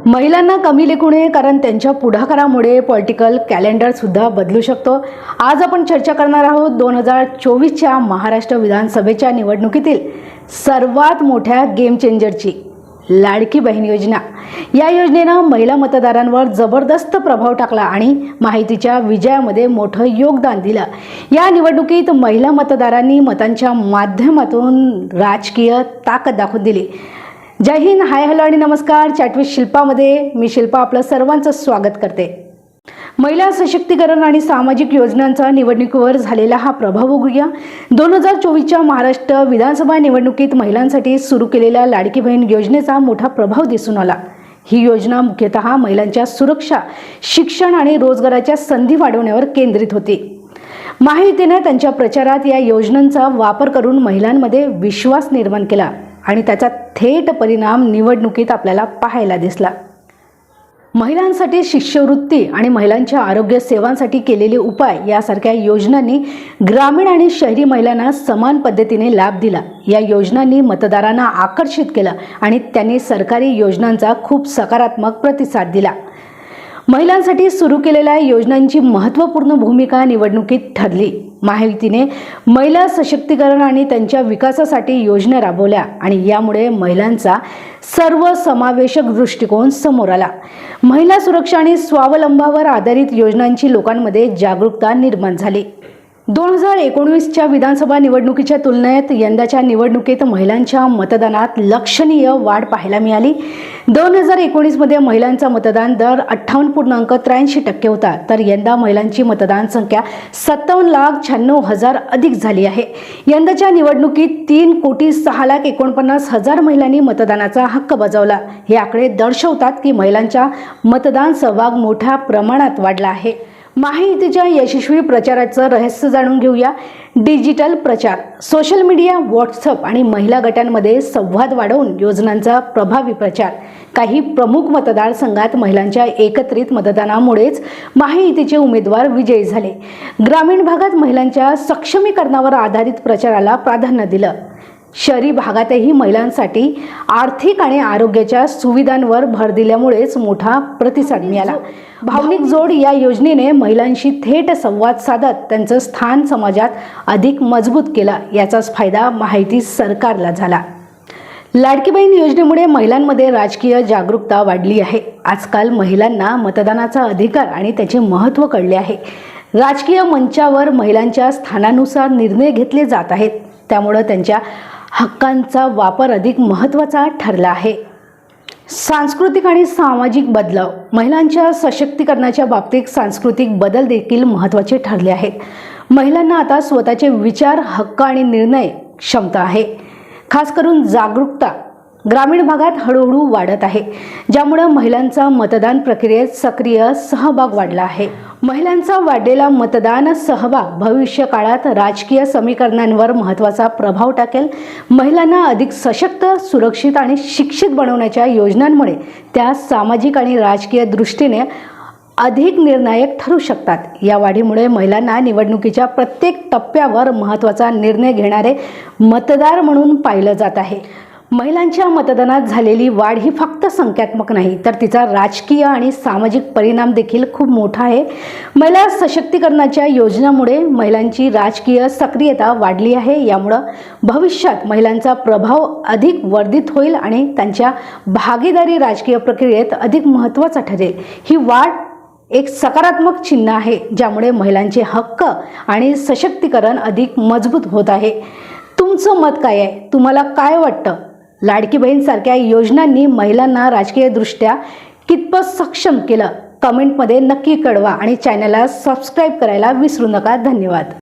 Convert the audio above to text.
महिलांना कमी लेखू नये, कारण त्यांच्या पुढाकारामुळे पॉलिटिकल कॅलेंडर सुद्धा बदलू शकतो। आज आपण चर्चा करणार आहोत 2024च्या महाराष्ट्र विधानसभेच्या निवडणुकीतील सर्वात मोठ्या गेम चेंजरची लाडकी बहीण योजना। या योजनेने महिला मतदारांवर जबरदस्त प्रभाव टाकला आणि माहितीच्या विजयामध्ये मोठं योगदान दिलं। या निवडणुकीत महिला मतदारांनी मतांच्या माध्यमातून राजकीय ताकद दाखवून दिली। जय हिंद, हाय हॅलो आणि नमस्कार। चॅट विथ शिल्पामध्ये मी शिल्पा आपलं सर्वांचं स्वागत करते। महिला सशक्तीकरण आणि सामाजिक योजनांचा निवडणुकीवर झालेला हा प्रभाव बघूया। 2024च्या महाराष्ट्र विधानसभा निवडणुकीत महिलांसाठी सुरू केलेल्या लाडकी बहीण योजनेचा मोठा प्रभाव दिसून आला। ही योजना मुख्यतः महिलांच्या सुरक्षा, शिक्षण आणि रोजगाराच्या संधी वाढवण्यावर केंद्रित होती। महायुतीने त्यांच्या प्रचारात या योजनांचा वापर करून महिलांमध्ये विश्वास निर्माण केला आणि त्याचा थेट परिणाम निवडणुकीत आपल्याला पाहायला दिसला। महिलांसाठी शिष्यवृत्ती आणि महिलांच्या आरोग्य सेवांसाठी केलेले उपाय यासारख्या योजनांनी ग्रामीण आणि शहरी महिलांना समान पद्धतीने लाभ दिला। या योजनांनी मतदारांना आकर्षित केलं आणि त्यांनी सरकारी योजनांचा खूप सकारात्मक प्रतिसाद दिला। महिलांसाठी सुरू केलेल्या योजनांची महत्त्वपूर्ण भूमिका निवडणुकीत ठरली। महायुतीने महिला सशक्तीकरण आणि त्यांच्या विकासासाठी योजना राबवल्या आणि यामुळे महिलांचा सर्वसमावेशक दृष्टिकोन समोर आला। महिला सुरक्षा आणि स्वावलंबनावर आधारित योजनांची लोकांमध्ये जागरूकता निर्माण झाली। 2019च्या विधानसभा निवडणुकीच्या तुलनेत यंदाच्या निवडणुकीत महिलांच्या मतदानात लक्षणीय वाढ पाहायला मिळाली। 2019 मध्ये महिलांचा मतदान दर 58.83% होता, तर यंदा महिलांची मतदान संख्या 57,96,000 अधिक झाली आहे। यंदाच्या निवडणुकीत 3,06,49,000 महिलांनी मतदानाचा हक्क बजावला। हे आकडे दर्शवतात की महिलांचा मतदान सहभाग मोठ्या प्रमाणात वाढला आहे। महायुतीच्या यशस्वी प्रचाराचं रहस्य जाणून घेऊया। डिजिटल प्रचार, सोशल मीडिया, व्हॉट्सअप आणि महिला गटांमध्ये संवाद वाढवून योजनांचा प्रभावी प्रचार। काही प्रमुख मतदारसंघात महिलांच्या एकत्रित मतदानामुळेच महायुतीचे उमेदवार विजयी झाले। ग्रामीण भागात महिलांच्या सक्षमीकरणावर आधारित प्रचाराला प्राधान्य दिलं। शहरी भागातही महिलांसाठी आर्थिक आणि आरोग्याच्या सुविधांवर भर दिल्यामुळेच मोठा प्रतिसाद मिळाला। भावनिक जोड या योजनेने महिलांशी थेट संवाद साधत त्यांचं स्थान समाजात अधिक मजबूत केलं। याचाच फायदा महायुती सरकारला झाला। लाडकी बहीण योजनेमुळे महिलांमध्ये राजकीय जागरूकता वाढली आहे। आजकाल महिलांना मतदानाचा अधिकार आणि त्याचे महत्त्व कळले आहे। राजकीय मंचावर महिलांच्या स्थानानुसार निर्णय घेतले जात आहेत, त्यामुळे त्यांच्या हक्कांचा वापर अधिक महत्त्वाचा ठरला आहे। सांस्कृतिक आणि सामाजिक बदलाव, महिलांच्या सशक्तीकरणाच्या बाबतीत सांस्कृतिक बदल देखील महत्त्वाचे ठरले आहेत। महिलांना आता स्वतःचे विचार, हक्क आणि निर्णय क्षमता आहे। खास करून जागरूकता ग्रामीण भागात हळूहळू वाढत आहे, ज्यामुळे महिलांचा मतदान प्रक्रियेत सक्रिय सहभाग वाढला आहे। महिलांचा वाढलेला मतदान सहभाग भविष्य काळात राजकीय समीकरणांवर महत्त्वाचा प्रभाव टाकेल। महिलांना अधिक सशक्त, सुरक्षित आणि शिक्षित बनवण्याच्या योजनांमुळे त्या सामाजिक आणि राजकीय दृष्टीने अधिक निर्णायक ठरू शकतात। या वाढीमुळे महिलांना निवडणुकीच्या प्रत्येक टप्प्यावर महत्त्वाचा निर्णय घेणारे मतदार म्हणून पाहिलं जात आहे। महिलांच्या मतदानात झालेली वाढ ही फक्त संख्यात्मक नाही, तर तिचा राजकीय आणि सामाजिक परिणाम देखील खूप मोठा आहे। महिला सशक्तीकरणाच्या योजनामुळे महिलांची राजकीय सक्रियता वाढली आहे। यामुळे भविष्यात महिलांचा प्रभाव अधिक वर्धित होईल आणि त्यांच्या भागीदारी राजकीय प्रक्रियेत अधिक महत्त्वाचा ठरेल। ही वाढ एक सकारात्मक चिन्ह आहे, ज्यामुळे महिलांचे हक्क आणि सशक्तीकरण अधिक मजबूत होत आहे। तुमचं मत काय आहे? तुम्हाला काय वाटतं? लाडकी बहीण सारख्या योजनांनी महिलांना राजकीयदृष्ट्या कितपत सक्षम केलं? कमेंटमध्ये नक्की कळवा आणि चॅनलला सबस्क्राईब करायला विसरू नका। धन्यवाद।